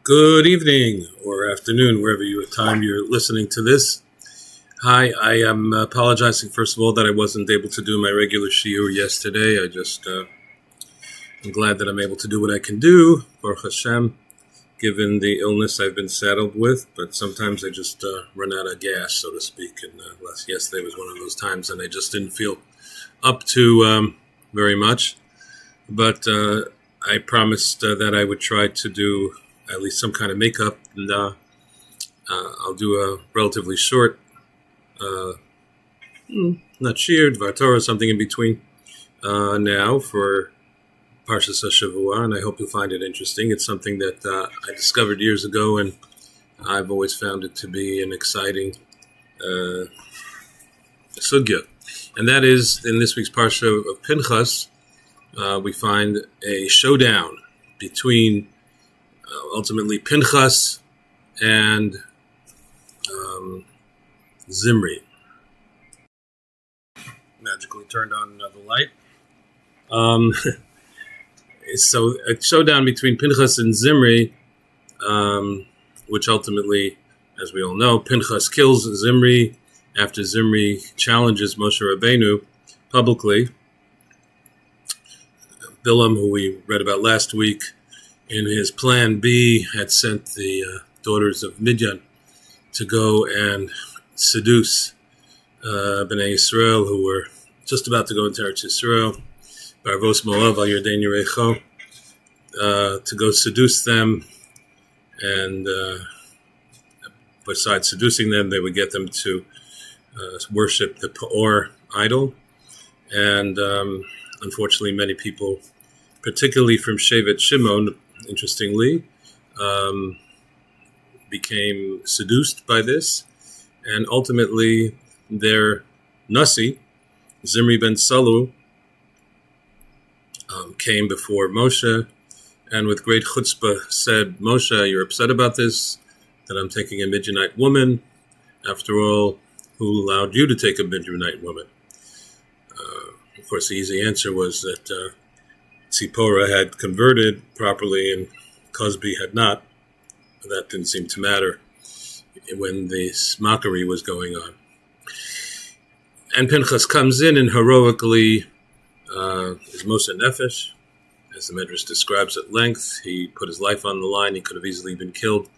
Good evening or afternoon, wherever time you're listening to this. Hi, I am apologizing, first of all, that I wasn't able to do my regular shiur yesterday. I'm glad that I'm able to do what I can do, Baruch Hashem, given the illness I've been saddled with. But sometimes I just run out of gas, so to speak. And yesterday was one of those times, and I just didn't feel up to very much. But I promised that I would try to do at least some kind of makeup, and I'll do a relatively short, not shiur, Dvar Torah, something in between now for Parshat Shavua, and I hope you'll find it interesting. It's something that I discovered years ago, and I've always found it to be an exciting sugya. And that is, in this week's Parsha of Pinchas, we find a showdown between ultimately Pinchas and Zimri. Magically turned on the light. So a showdown between Pinchas and Zimri, which ultimately, as we all know, Pinchas kills Zimri after Zimri challenges Moshe Rabbeinu publicly. Bilam, who we read about last week, in his plan B, had sent the daughters of Midian to go and seduce Bnei Yisrael, who were just about to go into Eretz Yisrael, Barvos Moav al Yordan Yerecho, to go seduce them, and besides seducing them, they would get them to worship the Peor idol, and unfortunately many people, particularly from Shevet Shimon, interestingly, became seduced by this, and ultimately their Nasi, Zimri ben Salu, came before Moshe, and with great chutzpah said, Moshe, you're upset about this, that I'm taking a Midianite woman. After all, who allowed you to take a Midianite woman? Of course, the easy answer was that Tzipora had converted properly and Cosby had not. That didn't seem to matter when this mockery was going on. And Pinchas comes in and heroically is Moshe Nefesh, as the Medrash describes at length. He put his life on the line. He could have easily been killed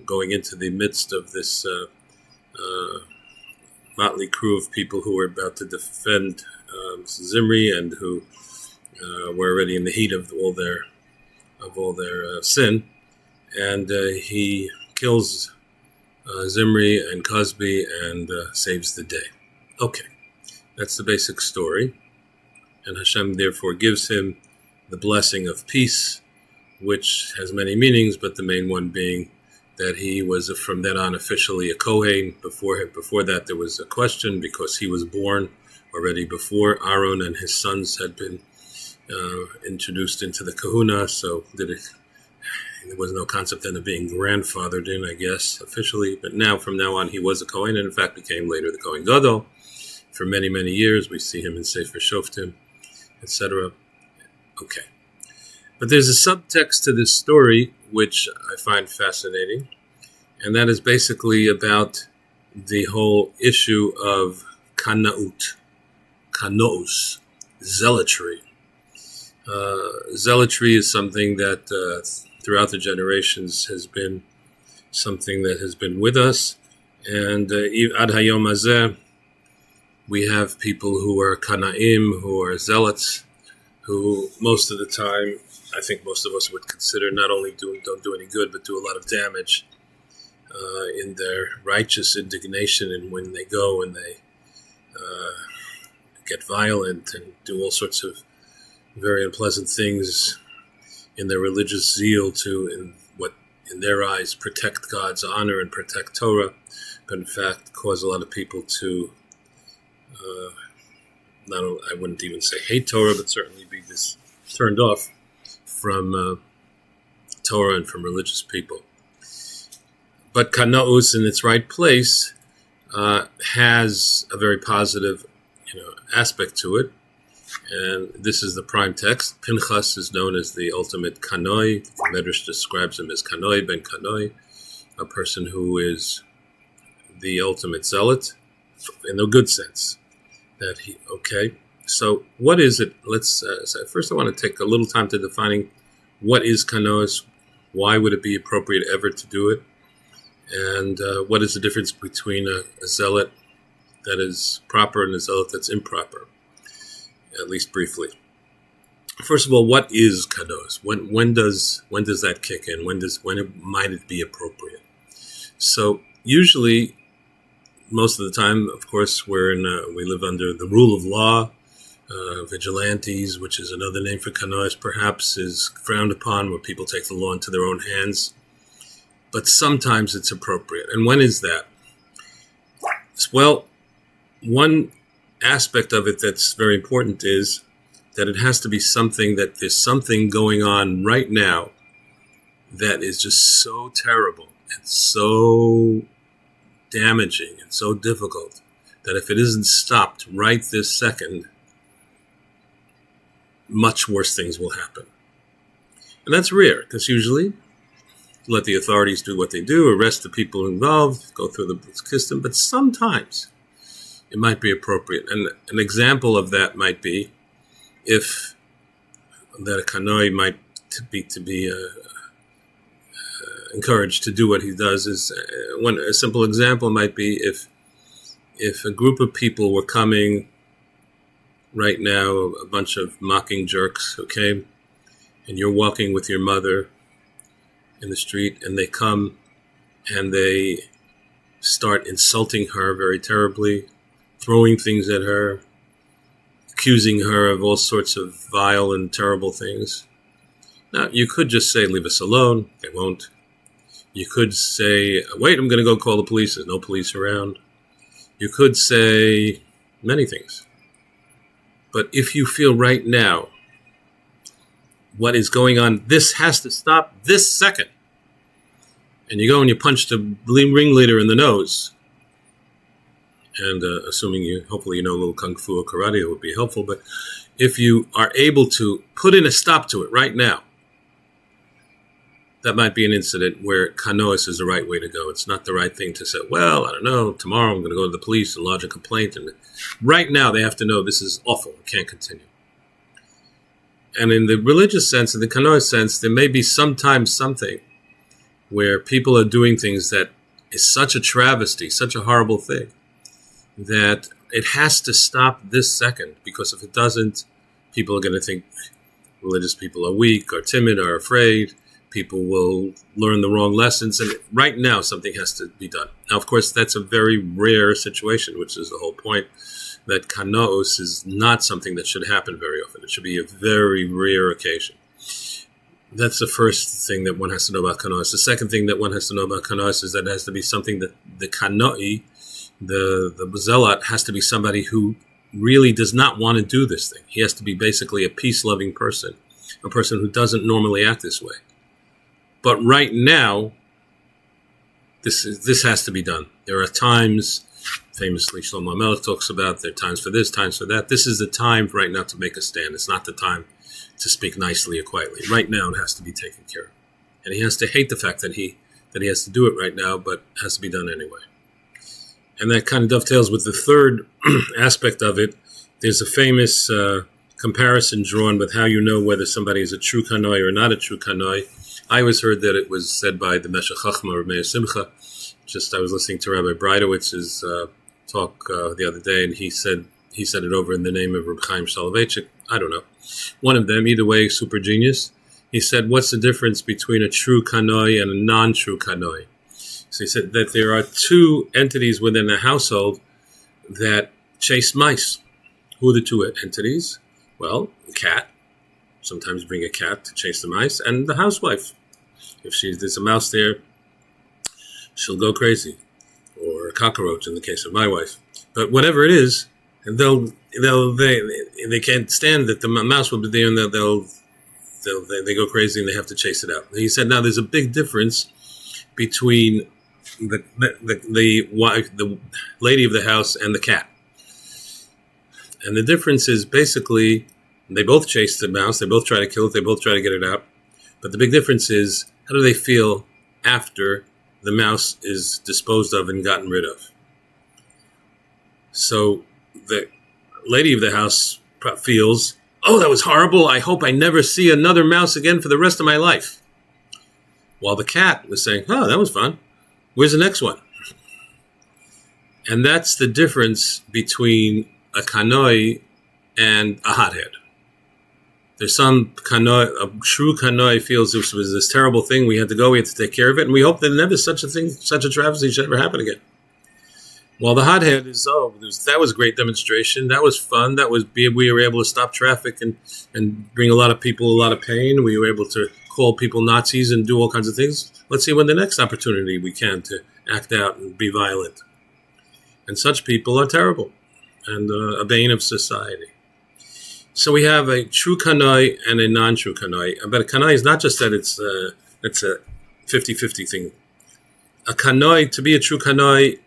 going into the midst of this motley crew of people who were about to defend Zimri and who were already in the heat of all their sin, and he kills Zimri and Cosby and saves the day. Okay, that's the basic story, and Hashem therefore gives him the blessing of peace, which has many meanings, but the main one being that he was from then on officially a Kohen. Before that, there was a question because he was born already before Aaron and his sons had been introduced into the kahuna, so there was no concept then of being grandfathered in, I guess, officially. But from now on, he was a Kohen, and in fact became later the Kohen Gadol. For many, many years, we see him in Sefer Shoftim, etc. Okay. But there's a subtext to this story which I find fascinating, and that is basically about the whole issue of kanaus, zealotry. Zealotry is something that throughout the generations has been something that has been with us, and ad hayom hazeh, we have people who are kanaim, who are zealots, who most of the time, I think most of us would consider not only don't do any good, but do a lot of damage in their righteous indignation, and when they go and they get violent and do all sorts of very unpleasant things in their religious zeal to, in their eyes, protect God's honor and protect Torah, but in fact cause a lot of people to, I wouldn't even say hate Torah, but certainly be turned off from Torah and from religious people. But kanaus, in its right place, has a very positive, aspect to it, And this is the prime text. Pinchas is known as the ultimate kanoi. The Medrash describes him as kanoi ben kanoi, a person who is the ultimate zealot in the good sense. So what is it? Let's first I want to take a little time to defining what is kanois, why would it be appropriate ever to do it, and what is the difference between a zealot that is proper and a zealot that's improper, at least briefly. First of all, what is kanois? When does that kick in? When might it be appropriate? So usually, most of the time, of course, we live under the rule of law. Vigilantes, which is another name for kanois, perhaps is frowned upon, where people take the law into their own hands. But sometimes it's appropriate. And when is that? Well, one aspect of it that's very important is that it has to be something that there's something going on right now that is just so terrible and so damaging and so difficult that if it isn't stopped right this second, much worse things will happen. And that's rare, because usually let the authorities do what they do, arrest the people involved, go through the system, but sometimes it might be appropriate. And an example of that might be if that a kanoi might be encouraged to do what he does is a simple example might be if a group of people were coming right now, a bunch of mocking jerks who came, and you're walking with your mother in the street, and they come and they start insulting her very terribly, throwing things at her, accusing her of all sorts of vile and terrible things. Now, you could just say, leave us alone. They won't. You could say, wait, I'm going to go call the police. There's no police around. You could say many things. But if you feel right now what is going on, this has to stop this second, and you go and you punch the ringleader in the nose, and hopefully you know a little kung fu or karate, it would be helpful, but if you are able to put in a stop to it right now, that might be an incident where kanois is the right way to go. It's not the right thing to say, well, I don't know, tomorrow I'm going to go to the police and lodge a complaint. And right now they have to know this is awful. It can't continue. And in the religious sense, in the kanois sense, there may be sometimes something where people are doing things that is such a travesty, such a horrible thing, that it has to stop this second, because if it doesn't, people are going to think religious people are weak, are timid, are afraid. People will learn the wrong lessons, and right now something has to be done. Now, of course, that's a very rare situation, which is the whole point, that kanoos is not something that should happen very often. It should be a very rare occasion. That's the first thing that one has to know about kanoos. The second thing that one has to know about kanoos is that it has to be something that the kanoi, the zealot, has to be somebody who really does not want to do this thing. He has to be basically a peace-loving person, a person who doesn't normally act this way. But right now, this has to be done. There are times, famously Shlomo Melech talks about, there are times for this, times for that. This is the time right now to make a stand. It's not the time to speak nicely or quietly. Right now, it has to be taken care of. And he has to hate the fact that he has to do it right now, but it has to be done anyway. And that kind of dovetails with the third aspect of it. There's a famous comparison drawn with how you know whether somebody is a true kanoi or not a true kanoi. I always heard that it was said by the Meshech Chachma or Meir Simcha. I was listening to Rabbi Breidowitz's talk the other day, and he said it over in the name of Reb Chaim Soloveitchik. I don't know. One of them, either way, super genius. He said, what's the difference between a true kanoi and a non-true kanoi? So he said that there are two entities within a household that chase mice. Who are the two entities? Well, the cat. Sometimes bring a cat to chase the mice, and the housewife. If there's a mouse there, she'll go crazy, or a cockroach in the case of my wife. But whatever it is, and they can't stand that the mouse will be there, and they go crazy and they have to chase it out. And he said, now there's a big difference between the wife, the lady of the house, and the cat. And the difference is basically they both chase the mouse, they both try to kill it, they both try to get it out. But the big difference is, how do they feel after the mouse is disposed of and gotten rid of? So the lady of the house feels, oh, that was horrible. I hope I never see another mouse again for the rest of my life. While the cat was saying, oh, that was fun. Where's the next one? And that's the difference between a kanoi and a hothead. There's some kanoi, a true kanoi feels this was this terrible thing. We had to go, we had to take care of it, and we hope that never such a thing, such a travesty should ever happen again. While the hothead is, that was a great demonstration. That was fun. We were able to stop traffic and bring a lot of people a lot of pain. We were able to call people Nazis and do all kinds of things. Let's see when the next opportunity we can to act out and be violent. And such people are terrible and a bane of society. So we have a true kanoi and a non-true kanoi. But a kanoi is not just that it's a 50-50 thing. A kanoi, to be a true kanoi,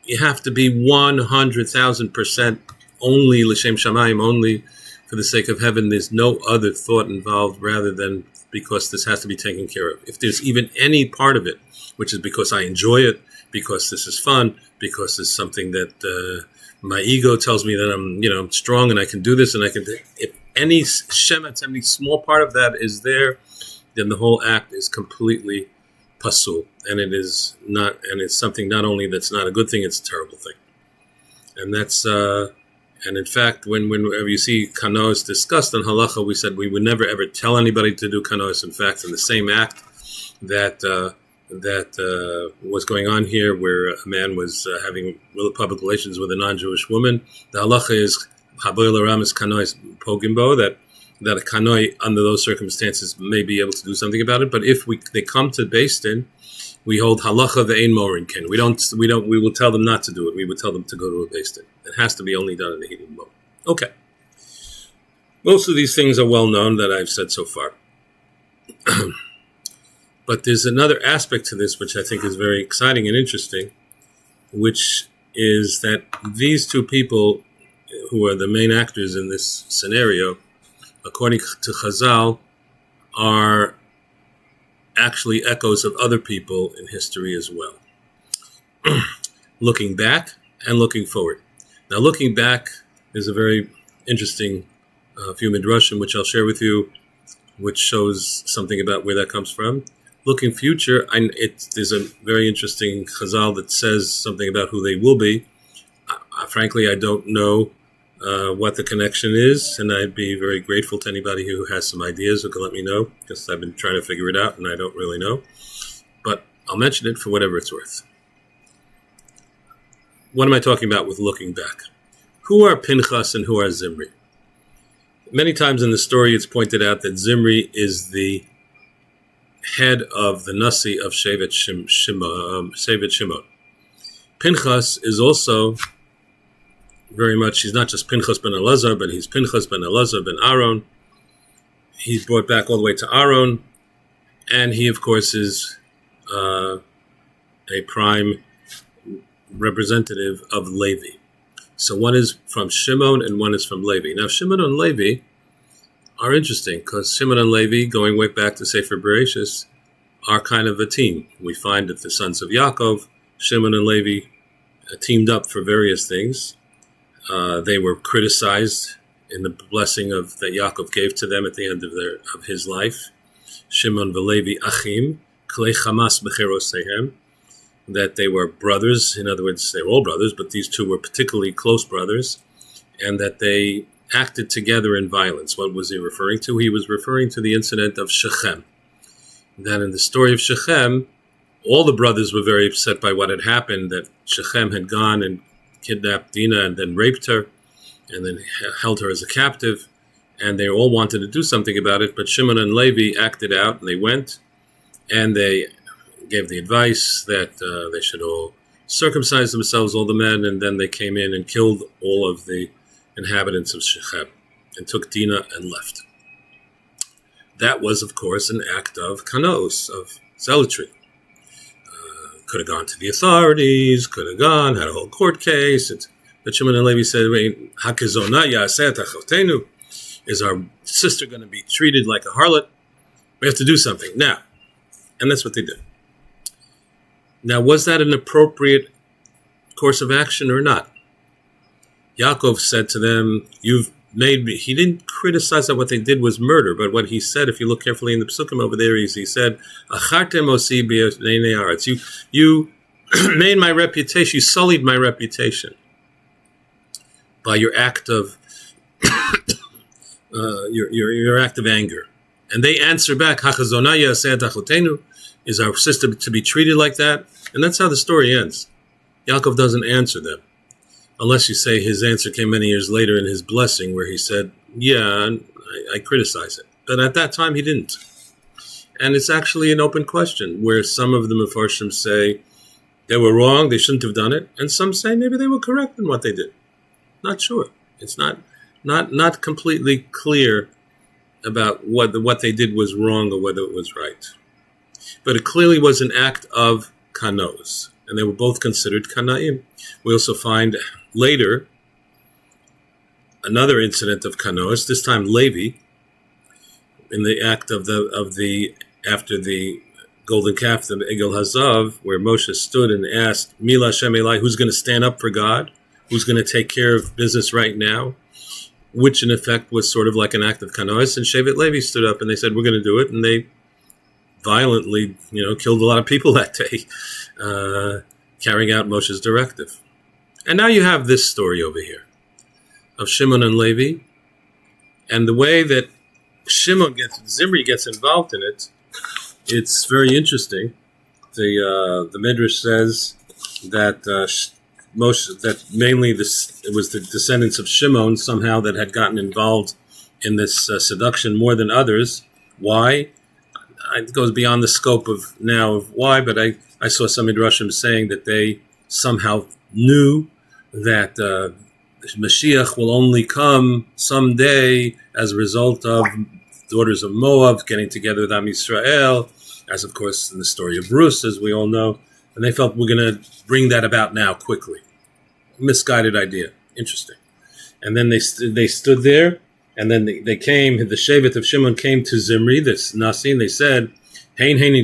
you have to be 100,000% only l'shem shamayim, only for the sake of heaven. There's no other thought involved rather than because this has to be taken care of. If there's even any part of it, which is because I enjoy it, because this is fun, because it's something that my ego tells me that I'm strong and I can do this and I can do. If any shemetz, any small part of that is there, then the whole act is completely pasul, and it is not, and it's something not only that's not a good thing, it's a terrible thing. And that's and in fact, whenever you see kanos discussed in halacha, we said we would never ever tell anybody to do kanos. In fact, in the same act that was going on here, where a man was having public relations with a non-Jewish woman, the halacha is haboil aramis kanois pogimbo, that a kanoi under those circumstances may be able to do something about it. But if they come to Beis Din, we hold halacha ve'ein morin ken. We will tell them not to do it. We would tell them to go to a Beis Din. It has to be only done in the heat of the moment. Okay. Most of these things are well known that I've said so far. But there's another aspect to this which I think is very exciting and interesting, which is that these two people who are the main actors in this scenario, according to Chazal, are actually echoes of other people in history as well. Looking back and looking forward. Now, looking back is a very interesting few midrashim, which I'll share with you, which shows something about where that comes from. Looking future, there's a very interesting Chazal that says something about who they will be. Frankly, I don't know what the connection is, and I'd be very grateful to anybody who has some ideas who can let me know, because I've been trying to figure it out and I don't really know. But I'll mention it for whatever it's worth. What am I talking about with looking back? Who are Pinchas and who are Zimri? Many times in the story it's pointed out that Zimri is the head of the Nasi of Shevet Shimon. Pinchas is also very much, he's not just Pinchas ben Elazar, but he's Pinchas ben Elazar ben Aaron. He's brought back all the way to Aaron, and he, of course, is a prime representative of Levi. So one is from Shimon and one is from Levi. Now, Shimon and Levi are interesting because Shimon and Levi, going way back to Sefer Bereshis, are kind of a team. We find that the sons of Yaakov, Shimon and Levi, teamed up for various things. They were criticized in the blessing that Yaakov gave to them at the end of his life. Shimon v'Levi achim, klei chamas b'cherosehem, that they were brothers. In other words, they were all brothers, but these two were particularly close brothers, and that they acted together in violence. What was he referring to? He was referring to the incident of Shechem. That in the story of Shechem, all the brothers were very upset by what had happened, that Shechem had gone and kidnapped Dinah and then raped her and then held her as a captive, and they all wanted to do something about it, but Shimon and Levi acted out, and they went and they gave the advice that they should all circumcise themselves, all the men, and then they came in and killed all of the inhabitants of Shechem and took Dinah and left. That was, of course, an act of kanos, of zealotry. Could have gone to the authorities, had a whole court case. But Shimon and Levi said, wait, Hakazona Ya'aseh Achotenu, is our sister going to be treated like a harlot? We have to do something now. And that's what they did. Now, was that an appropriate course of action or not? Yaakov said to them, you've made me. He didn't criticize that what they did was murder, but what he said, if you look carefully in the psukim over there, he said, Achartem osi b'nei haaretz. You made my reputation, you sullied my reputation by your act of your act of anger. And they answer back, Hachazona ya'aseh achotenu, is our sister to be treated like that? And that's how the story ends. Yaakov doesn't answer them, unless you say his answer came many years later in his blessing, where he said, yeah, I criticize it. But at that time, he didn't. And it's actually an open question, where some of the Mefarshim say they were wrong, they shouldn't have done it, and some say maybe they were correct in what they did. Not sure. It's not completely clear about what they did was wrong or whether it was right. But it clearly was an act of kanos, and they were both considered kanaim. We also find later another incident of kanos, this time Levi, in the act of the after the golden calf, the Egel Hazav, where Moshe stood and asked, Mila Shem Eli, who's going to stand up for God? Who's going to take care of business right now? Which in effect was sort of like an act of kanos, and Shevet Levi stood up and they said, we're going to do it, and they violently, killed a lot of people that day, carrying out Moshe's directive. And now you have this story over here of Shimon and Levi, and the way that Zimri gets involved in it, it's very interesting. The Midrash says that Moshe, that mainly it was the descendants of Shimon somehow that had gotten involved in this seduction more than others. Why? It goes beyond the scope of why, but I saw some Midrashim saying that they somehow knew that Mashiach will only come someday as a result of daughters of Moab getting together with Am Yisrael, as of course in the story of Rus, as we all know, and they felt we're going to bring that about now quickly. Misguided idea. Interesting. And then they stood there, and then they came, the Shevet of Shimon came to Zimri, this Nasi, and they said, what, you're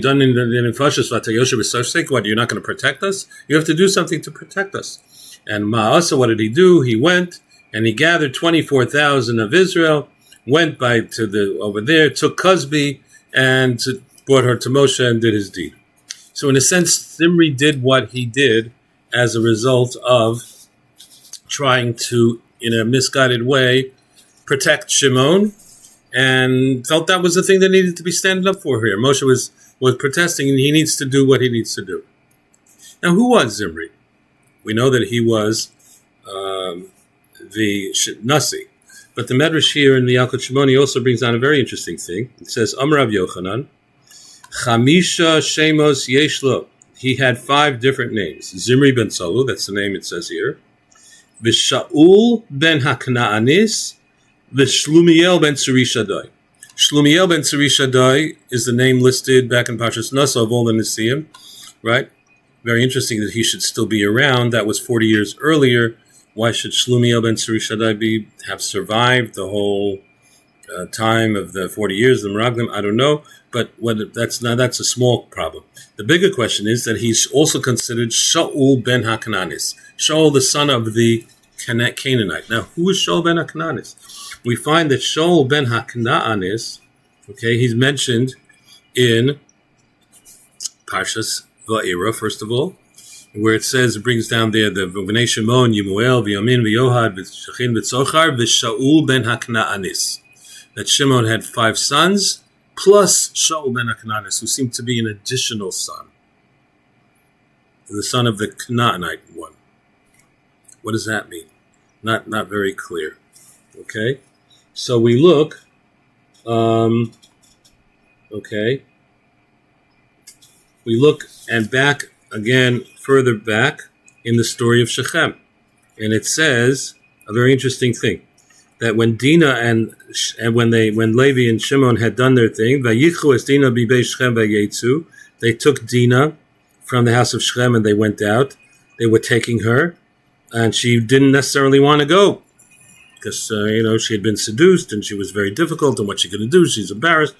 not going to protect us? You have to do something to protect us. And Ma'asa, what did he do? He went, and he gathered 24,000 of Israel, went over there, took Cosby, and brought her to Moshe and did his deed. So in a sense, Zimri did what he did as a result of trying to, in a misguided way, protect Shimon, and felt that was the thing that needed to be standing up for here. Moshe was protesting, and he needs to do what he needs to do. Now, who was Zimri? We know that he was the Nasi. But the Medrash here in the Yalkut Shimoni also brings down a very interesting thing. It says, Amrav Yochanan, Chamisha Shemos Yeshlo. He had 5 different names. Zimri ben Salu, that's the name it says here. V'Shaul ben HaKna'anis, V'Shlumiel ben Tzuri Shaddai. Shlumiel ben Tzuri Shaddai is the name listed back in Parshas Nasa of all the Nisim, right? Very interesting that he should still be around. That was 40 years earlier. Why should Shlumiel ben Tzuri Shaddai have survived the whole time of the 40 years, the Meraglim? I don't know, but that's a small problem. The bigger question is that he's also considered Shaul ben HaKananis, Shaul, the son of the Canaanite. Now, who is Shaul ben HaKananis? We find that Shaul ben HaKananis, he's mentioned in Parshas Va'era, first of all, where it says, it brings down there the V'nei Shimon, Yimuel, V'yamin, V'yohad, V'shachin, V'tzochar, V'Shaul ben HaKananis. That Shimon had 5 sons, plus Shaul ben HaKananis, who seemed to be an additional son, the son of the Canaanite one. What does that mean? Not very clear. Okay, so we look. We look and back again, further back in the story of Shechem, and it says a very interesting thing. That when Dinah and when Levi and Shimon had done their thing, Vayichu es Dinah bibei Shechem vayetzu, they took Dinah from the house of Shechem and they went out. They were taking her, And she didn't necessarily want to go because, she had been seduced and she was very difficult. And what's she going to do? She's embarrassed.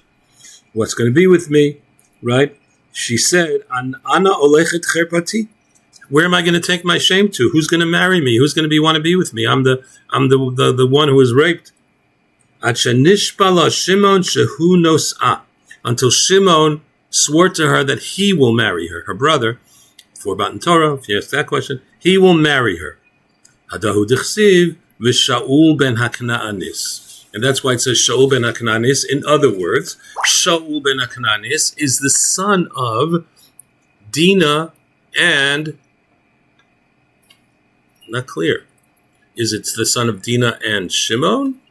What's going to be with me, right? She said, Ana olechet cherpati. Where am I going to take my shame to? Who's going to marry me? Who's going to want to be with me? I'm the one who was raped. Shimon shehu nos'a, until Shimon swore to her that he will marry her brother. For Matan Torah, if you ask that question, he will marry her. Hadahu dichsiv v'Shaul ben Hakna'anis. And that's why it says Shaul ben Hakna'anis. In other words, Shaul ben Hakna'anis is the son of Dinah and... Not clear. Is it the son of Dinah and Shimon?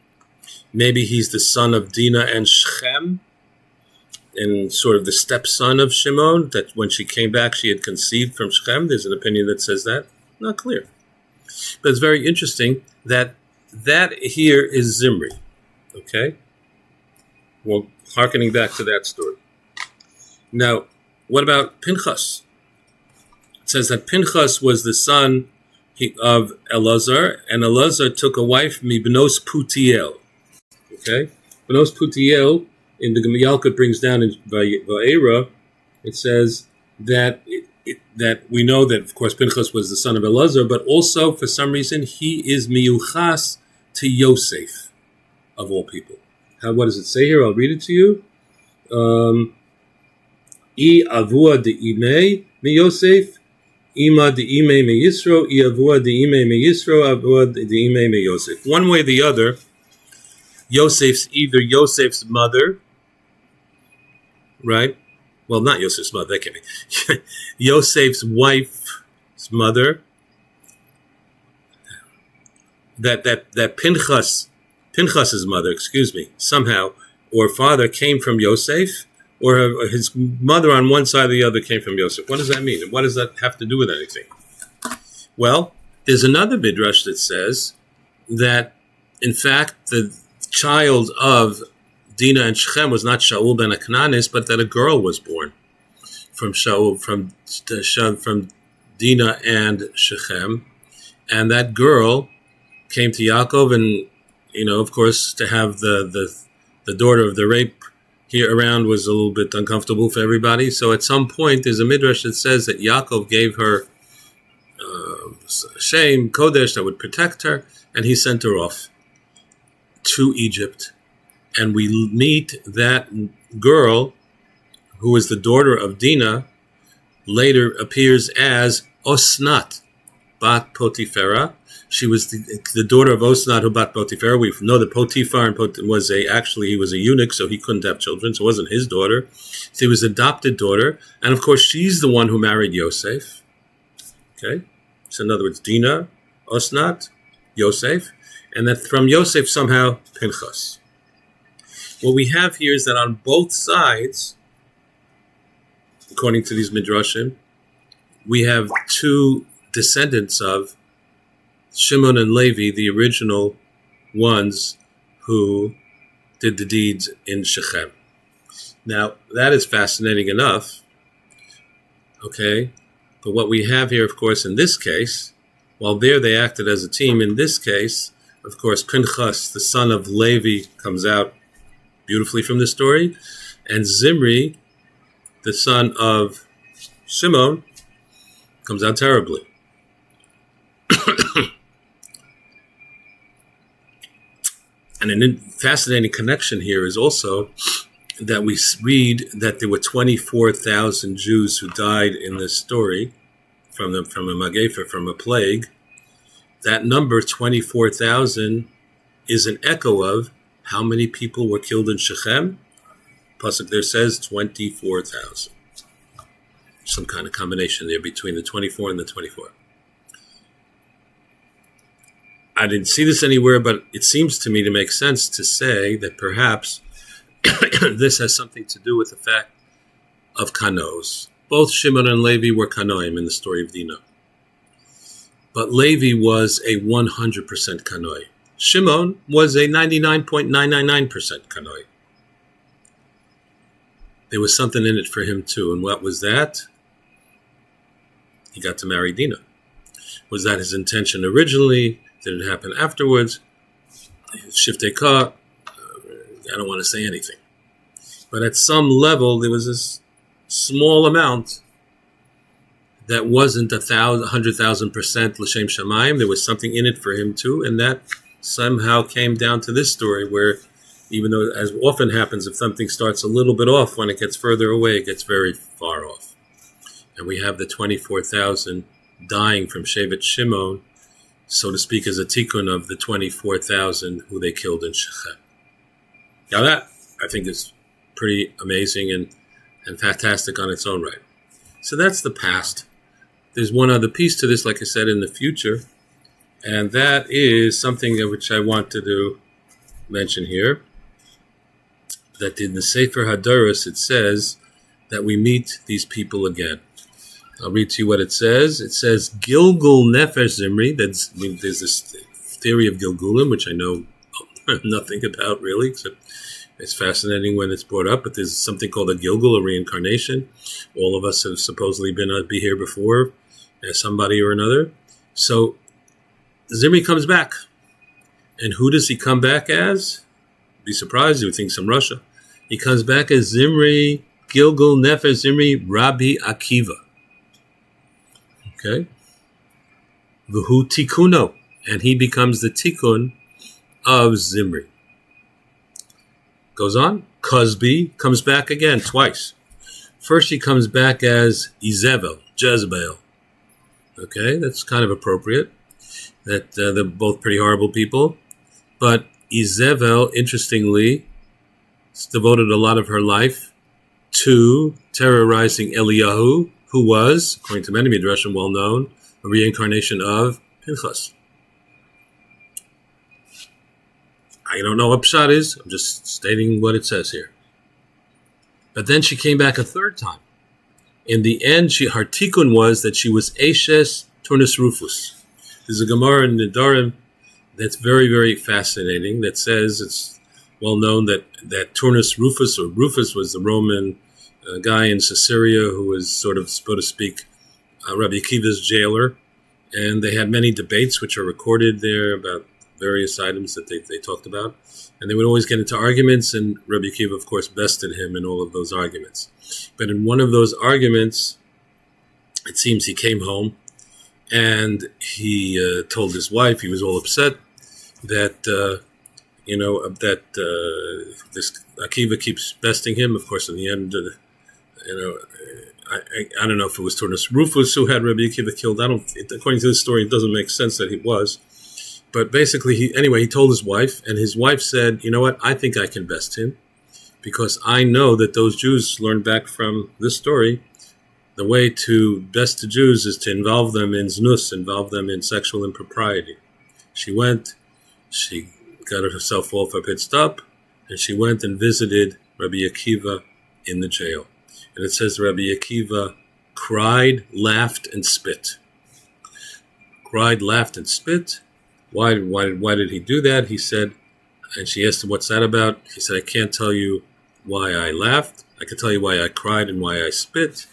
Maybe he's the son of Dinah and Shechem, and sort of the stepson of Shimon, that when she came back she had conceived from Shechem. There's an opinion that says that. Not clear. But it's very interesting that here is Zimri. Okay? Well, hearkening back to that story. Now, what about Pinchas? It says that Pinchas was the son of Elazar, and Elazar took a wife, Mibnos Putiel. Okay? Bnos Putiel, in the Yalkut brings down in Va'era, it says that that we know that, of course, Pinchas was the son of Elazar, but also, for some reason, he is miyuchas to Yosef, of all people. What does it say here? I'll read it to you. I avua de imei mi Yosef, ima de imei mi Yisro, I avua de imei mi Yisro, avua de imei mi Yosef. One way or the other, Yosef's either Yosef's mother, right? Well, not Yosef's mother, that can't be. Yosef's wife's mother. That Pinchas's mother, somehow, or father came from Yosef, or his mother on one side or the other came from Yosef. What does that mean? And what does that have to do with anything? Well, there's another midrash that says that, in fact, the child of Dinah and Shechem was not Shaul ben Hakna'anis, but that a girl was born from Dinah and Shechem, and that girl came to Yaakov, and of course, to have the daughter of the rape here around was a little bit uncomfortable for everybody. So at some point, there's a midrash that says that Yaakov gave her shame, kodesh, that would protect her, and he sent her off to Egypt. And we meet that girl, who is the daughter of Dinah, later appears as Osnat, Bat Potiphera. She was the daughter of Osnat, who bat Potiphera. We know that Potiphar was he was a eunuch, so he couldn't have children, so it wasn't his daughter. She was adopted daughter, and of course she's the one who married Yosef. Okay? So in other words, Dinah, Osnat, Yosef, and that from Yosef somehow Pinchas. What we have here is that on both sides, according to these midrashim, we have two descendants of Shimon and Levi, the original ones who did the deeds in Shechem. Now, that is fascinating enough, okay? But what we have here, of course, in this case, while there they acted as a team, in this case, of course, Pinchas, the son of Levi, comes out beautifully from the story, and Zimri, the son of Shimon, comes out terribly. And a fascinating connection here is also that we read that there were 24,000 Jews who died in this story from a Magefa, from a plague. That number, 24,000, is an echo of how many people were killed in Shechem. Pasuk there says 24,000. Some kind of combination there between the 24 and the 24. I didn't see this anywhere, but it seems to me to make sense to say that perhaps this has something to do with the fact of kanos. Both Shimon and Levi were kanoim in the story of Dinah. But Levi was a 100% kanoi. Shimon was a 99.999% kanoi. There was something in it for him too. And what was that? He got to marry Dinah. Was that his intention originally? Did it happen afterwards? Shiftei Ka, I don't want to say anything. But at some level, there was this small amount that wasn't 100,000% L'Shem Shamayim. There was something in it for him too, and that somehow came down to this story where, even though, as often happens, if something starts a little bit off, when it gets further away, it gets very far off. And we have the 24,000 dying from Shevet Shimon, so to speak, as a tikkun of the 24,000 who they killed in Shechem. Now that, I think, is pretty amazing and fantastic on its own right. So that's the past. There's one other piece to this, like I said, in the future, and that is something which I wanted to mention here, that in the Sefer Hadoros it says that we meet these people again. I'll read to you what it says. It says, Gilgul Nefesh Zimri. There's this theory of Gilgulim, which I know nothing about really, except it's fascinating when it's brought up, but there's something called a Gilgul, a reincarnation. All of us have supposedly be here before as somebody or another. So Zimri comes back. And who does he come back as? Be surprised, you would think some Russia. He comes back as Zimri, Gilgul Nefesh Zimri, Rabbi Akiva. Okay? V'hu tikuno. And he becomes the tikkun of Zimri. Goes on. Cosby comes back again twice. First he comes back as Jezebel. Okay, that's kind of appropriate. That they're both pretty horrible people. But Izebel, interestingly, devoted a lot of her life to terrorizing Eliyahu, who was, according to many Midrashim, well known, a reincarnation of Pinchas. I don't know what Pshat is. I'm just stating what it says here. But then she came back a third time. In the end, her tikkun was that she was Eshes Turnus Rufus. There's a Gemara in Nedarim that's very, very fascinating that says it's well known that Turnus Rufus, or Rufus, was the Roman guy in Caesarea who was sort of, so to speak, Rabbi Akiva's jailer. And they had many debates which are recorded there about various items that they talked about. And they would always get into arguments, and Rabbi Akiva, of course, bested him in all of those arguments. But in one of those arguments, it seems he came home and he told his wife, he was all upset, that, this Akiva keeps besting him. Of course, in the end, I don't know if it was Turnus Rufus who had Rabbi Akiva killed. According to this story, it doesn't make sense that he was. But basically, he told his wife, and his wife said, you know what, I think I can best him, because I know that those Jews learned back from this story, the way to best the Jews is to involve them in znus, involve them in sexual impropriety. She went, she got herself all pitched up, and she went and visited Rabbi Akiva in the jail. And it says Rabbi Akiva cried, laughed, and spit. Cried, laughed, and spit. Why did he do that? He said, and she asked him, what's that about? He said, I can't tell you why I laughed. I can tell you why I cried and why I spit.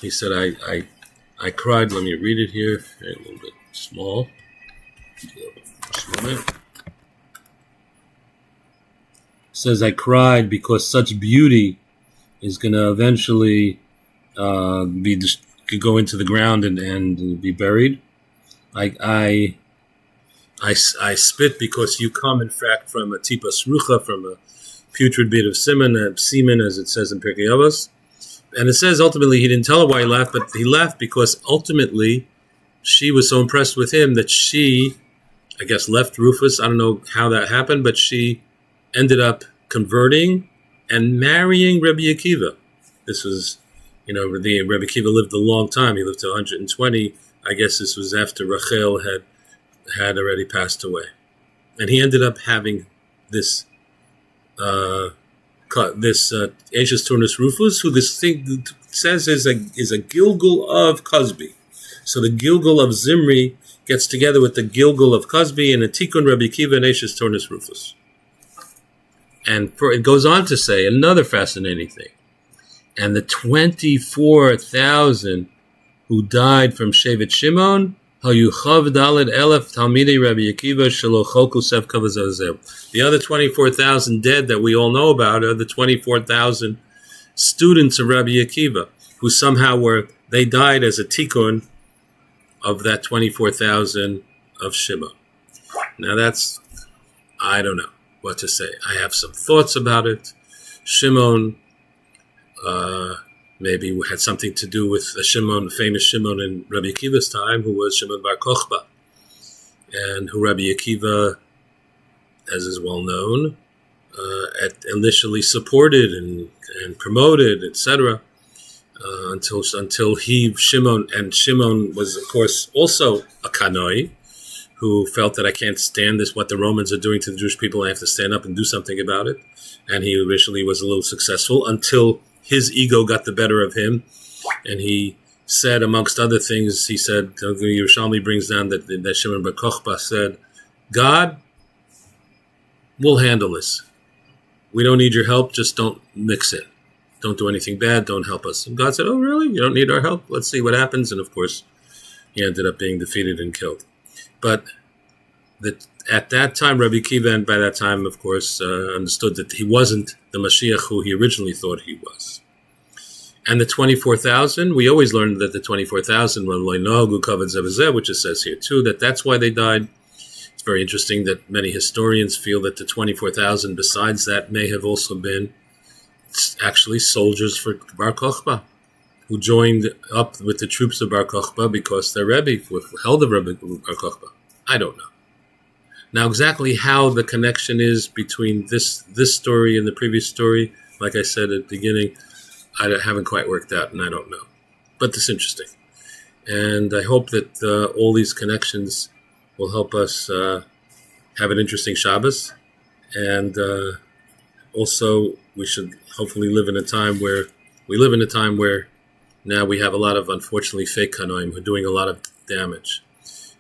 He said, I cried. Let me read it here. A little bit small. It says, I cried because such beauty is going to eventually go into the ground and be buried. I spit because you come, in fact, from a tipas rucha, from a putrid bit of semen, as it says in Pirkei Avos. And it says ultimately he didn't tell her why he laughed, but he laughed because ultimately she was so impressed with him that she, I guess, left Rufus. I don't know how that happened, but she ended up converting and marrying Rabbi Akiva. This was, Rabbi Akiva lived a long time. He lived to 120. I guess this was after Rachel had already passed away. And he ended up having this Ashes Turnus Rufus, who this thing says is a Gilgul of Cosby. So the Gilgul of Zimri gets together with the Gilgul of Cosby and a Tikkun Rabbi Akiva and Ashes Turnus Rufus. And it goes on to say another fascinating thing. And the 24,000 who died from Shevet Shimon, The other 24,000 dead that we all know about are the 24,000 students of Rabbi Akiva, who somehow they died as a tikkun of that 24,000 of Shimon. Now I don't know what to say. I have some thoughts about it. Shimon maybe had something to do with the famous Shimon in Rabbi Akiva's time, who was Shimon Bar Kochba, and who Rabbi Akiva, as is well known, initially supported and promoted, etc., until Shimon was, of course, also a Kanoi, who felt that I can't stand this, what the Romans are doing to the Jewish people, I have to stand up and do something about it. And he initially was a little successful until his ego got the better of him. And he said, amongst other things, he said, the Yerushalmi brings down that Shimon Bar Kochba said, God, we'll handle this. We don't need your help, just don't mix it. Don't do anything bad, don't help us. And God said, oh, really? You don't need our help? Let's see what happens. And of course, he ended up being defeated and killed. But at that time, Rabbi Akiva, and by that time, of course, understood that he wasn't the Mashiach who he originally thought he was. And the 24,000, we always learned that the 24,000 were loinagu kavod zeh, which it says here too, that's why they died. It's very interesting that many historians feel that the 24,000, besides that, may have also been actually soldiers for Bar Kochba, who joined up with the troops of Bar Kochba because their Rebbe held the Rebbe Bar Kochba. I don't know. Now, exactly how the connection is between this story and the previous story, like I said at the beginning, I haven't quite worked out, and I don't know. But it's interesting. And I hope that all these connections will help us have an interesting Shabbos. And also, we should hopefully live in a time where now we have a lot of, unfortunately, fake Kanoim who are doing a lot of damage.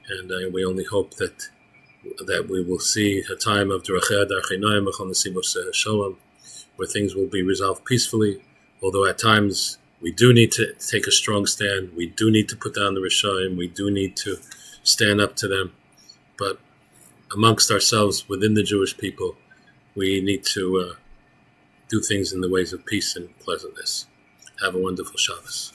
And we only hope that we will see a time of where things will be resolved peacefully. Although at times we do need to take a strong stand, we do need to put down the Rishonim, we do need to stand up to them. But amongst ourselves, within the Jewish people, we need to do things in the ways of peace and pleasantness. Have a wonderful Shabbos.